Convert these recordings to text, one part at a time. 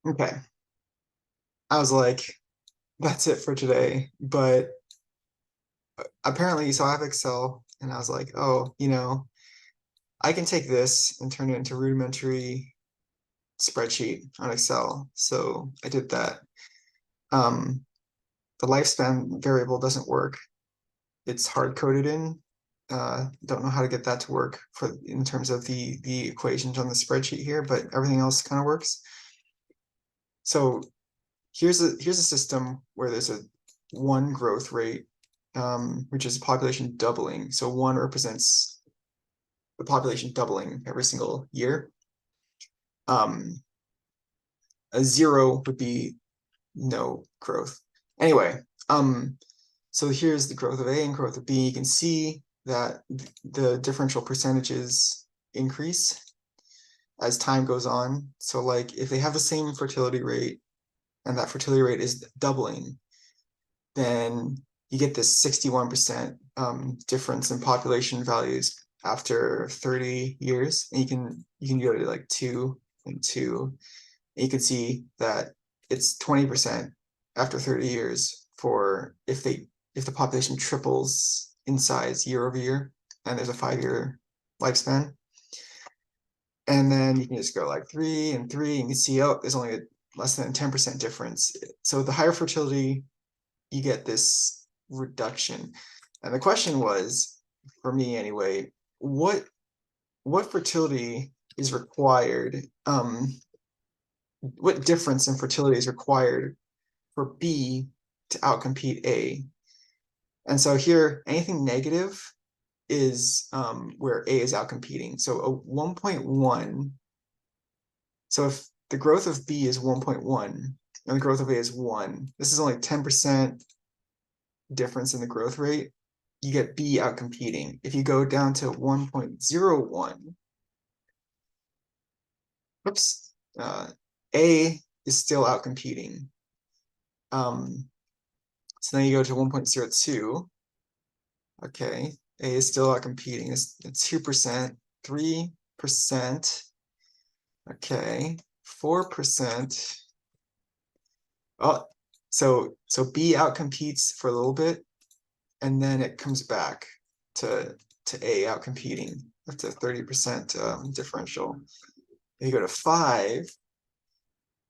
Okay. I was like, that's it for today. But apparently, so I have Excel, and I was like, oh, I can take this and turn it into rudimentary spreadsheet on Excel. So I did that. Um, the lifespan variable doesn't work. It's hard coded in. Don't know how to get that to work for in terms of the equations on the spreadsheet here, but everything else kind of works. So here's a system where there's a one growth rate, which is population doubling. So one represents the population doubling every single year. A zero would be no growth. Anyway, so here's the growth of A and growth of B. You can see that the differential percentages increase as time goes on. So like if they have the same fertility rate and that fertility rate is doubling, then you get this 61% difference in population values after 30 years. And you can go to like 2 and 2. And you can see that it's 20% after 30 years for if the population triples in size year over year, and there's a 5-year lifespan. And then you can just go like 3 and 3, and you can see, oh, there's only a less than 10% difference. So the higher fertility, you get this reduction. And the question was, for me anyway, what fertility is required? What difference in fertility is required for B to outcompete A? And so here, anything negative is where A is outcompeting. So a 1.1. So if the growth of B is 1.1 and the growth of A is 1, this is only 10% difference in the growth rate. You get B outcompeting. If you go down to 1.01, oops, A is still outcompeting. So then you go to 1.02. Okay, A is still outcompeting. It's 2%, 3%. Okay, 4%. Oh, so B outcompetes for a little bit, and then it comes back to A outcompeting. That's a 30% differential. If you go to 5,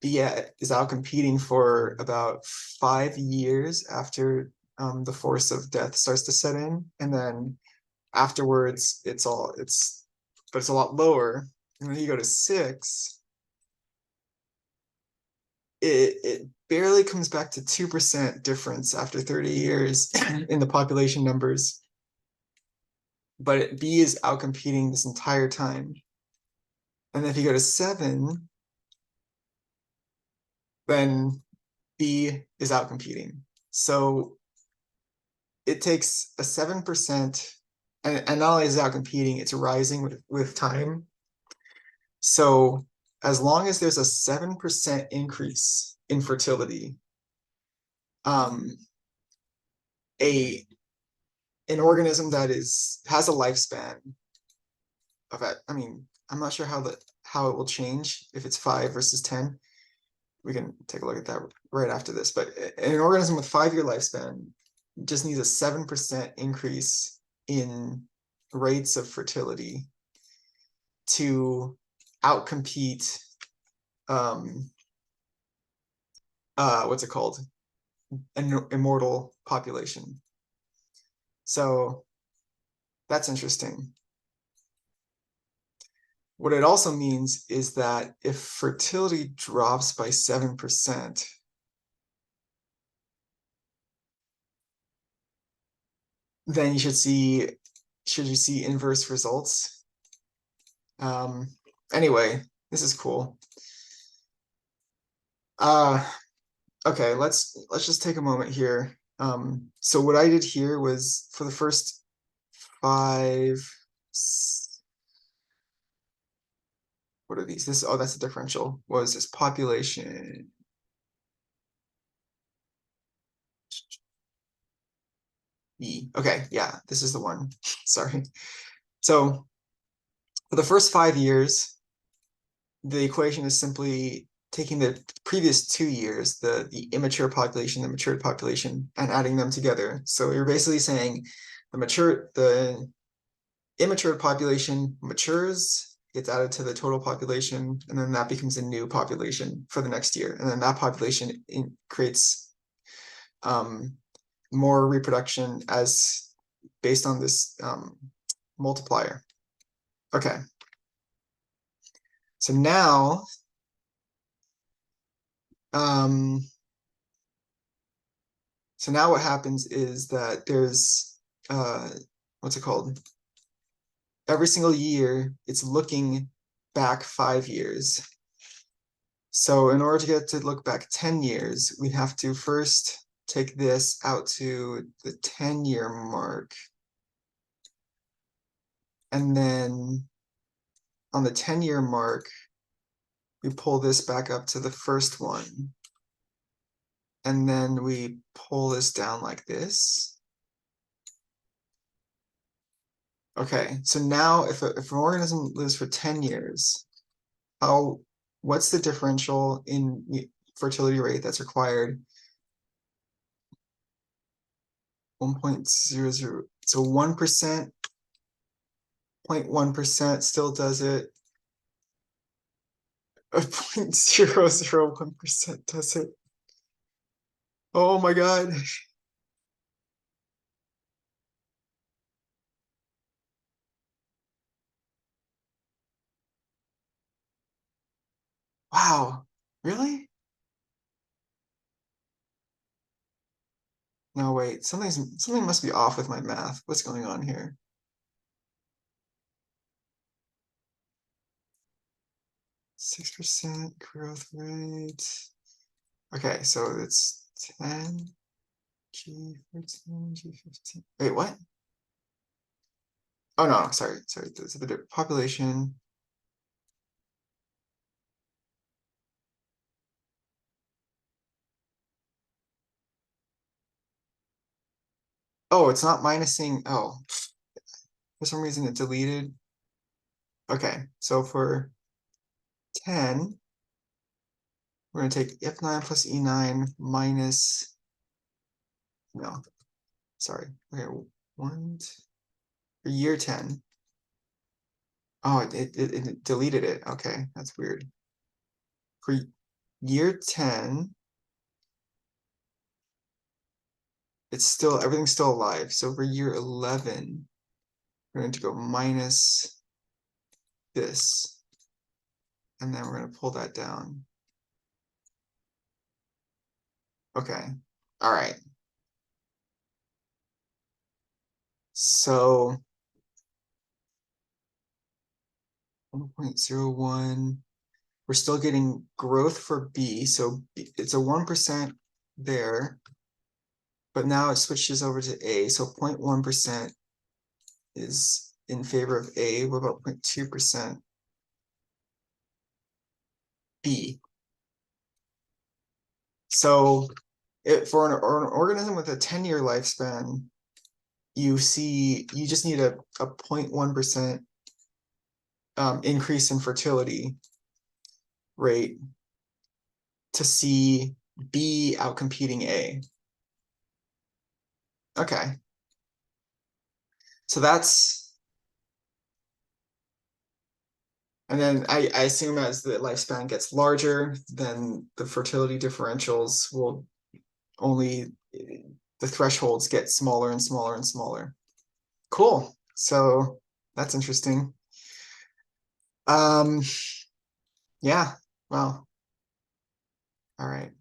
B is outcompeting for about 5 years after the force of death starts to set in, and then afterwards but it's a lot lower. And then you go to 6, it barely comes back to 2% difference after 30 years in the population numbers. But B is outcompeting this entire time. And then if you go to 7, then B is outcompeting. So it takes a 7%, and not only is it outcompeting, it's rising with time. So as long as there's a 7% increase in fertility, an organism that has a lifespan of it. I mean, I'm not sure how it will change if it's 5 versus 10. We can take a look at that right after this. But an organism with 5-year lifespan just needs a 7% increase in rates of fertility to outcompete what's it called? An immortal population. So that's interesting. What it also means is that if fertility drops by 7%, then you should see inverse results. Anyway, this is cool. Okay, let's just take a moment here. So what I did here was for the first 5, what are these? Oh, that's a differential. What is this? Population. E. Okay, yeah, this is the one. Sorry. So for the first 5 years, the equation is simply taking the previous 2 years, the immature population, the matured population, and adding them together. So you're basically saying the immature population matures, gets added to the total population, and then that becomes a new population for the next year. And then that population creates more reproduction as based on this multiplier. Okay. So now, what happens is that there's, what's it called? Every single year, it's looking back 5 years. So in order to get to look back 10 years, we have to first take this out to the 10-year mark. And then on the 10-year mark, we pull this back up to the first one. And then we pull this down like this. Okay, so now if an organism lives for 10 years, what's the differential in fertility rate that's required? 1.00, so 1%, 0.1% still does it. 0.001% does it. Oh my God. Wow, really? No, wait, something must be off with my math. What's going on here? 6% growth rate. Okay, so it's 10, G14, G15. Wait, what? Oh no, sorry. It's the population. Oh, it's not minusing. Oh, for some reason it deleted. Okay, so for 10, we're going to take F9 plus E9 minus, no, sorry. Okay, for year 10. Oh, it deleted it. Okay, that's weird. For year 10, everything's still alive. So for year 11, we're going to go minus this. And then we're going to pull that down. Okay. All right. So 1.01, we're still getting growth for B. So it's a 1% there, but now it switches over to A. So 0.1% is in favor of A. What about 0.2%? B. So for an organism with a 10-year lifespan, you just need a 0.1% increase in fertility rate to see B outcompeting A. Okay. So and then I assume as the lifespan gets larger, then the fertility differentials will the thresholds get smaller and smaller and smaller. Cool. So that's interesting. Yeah, well, all right.